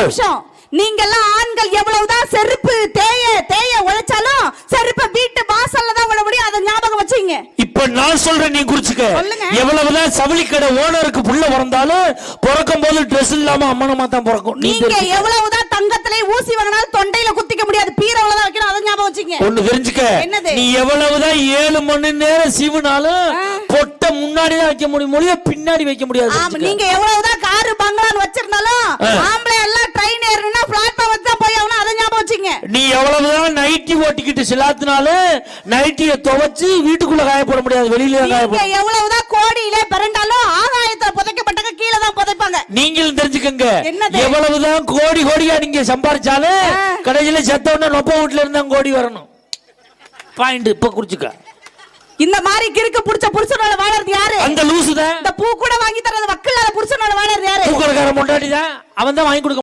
நிமிஷம். நீங்க எல்லாம் ஆண்கள் எவ்வளவுதான் செருப்பு தேய உழைச்சாலும் செருப்பை வீட்டு வாசல்ல தான் விட முடியும். அதை ஞாபகம் வச்சுங்க. இப்ப நான் சொல்றேன், நீ குறிச்சுக்க. எவ்வளவுதான் சவுளி கடை ஓனருக்கு புள்ள பிறந்தாலும் பிறக்கும் போது ட்ரெஸ் இல்லாம அம்மனமா தான் பிறக்கும். நீங்க எவ்வளவுதான் தங்கத்திலே ஊசி வாங்கினாலும் தொண்டையில குத்திக்க முடியாது. பீரவள தான் வைக்கணும். அதை ஞாபகம் வச்சுங்க. ஒண்ணு தெரிஞ்சுக்க. நீ எவ்வளவுதான் 7 மணி நேரம் சீவுனாலும் பொட்டை முன்னாடி தான் வைக்க முடியும், பின்னாடி வைக்க முடியாது. நீங்க எவ்வளவுதான் காரு பங்களான்னு வச்சிருந்தாலும் ஆம்பளை எல்லாம் ட்ரெயின் ஏறணும்னா பிளாட்ஃபார்ம் வச்சு தான் போய் ஆகணும். அதை ஞாபகம் வச்சுங்க. நீ எவ்வளவுதான் நைட்டி ஓட்டிக்கிட்டு சிலாத்தினாலும் நைட்டியை துவைச்சு வீட்டுக்குள்ள காய போட முடியாது, வெளியில காய போட. எவ்வளவுதான் கோடியிலே பிறண்டாலும் ஆகாயத்துல புதைக்கப்பட்டங்க கீழே தான் புதைப்பாங்க. நீங்களும் தெரிஞ்சுக்கங்க. எவ்வளவுதான் கோடியா நீங்க சம்பாதிச்சாலும் கடைசியில செத்தவன நொப்ப வீட்டுல இருந்தா கோடி வரணும். பாயிண்ட் இப்ப குறிச்சுக்க. இந்த மாதிரி கிறுக்கு புடிச்ச புருஷனோட வாழறது யாரு? அந்த லூசு தான். இந்த பூ கூட வாங்கி தரது வக்கல்ல புருஷனோட வாழறது யாரு? பூக்கடைக்கார முன்னாடி தான் அவன் தான் வாங்கி கொடுக்க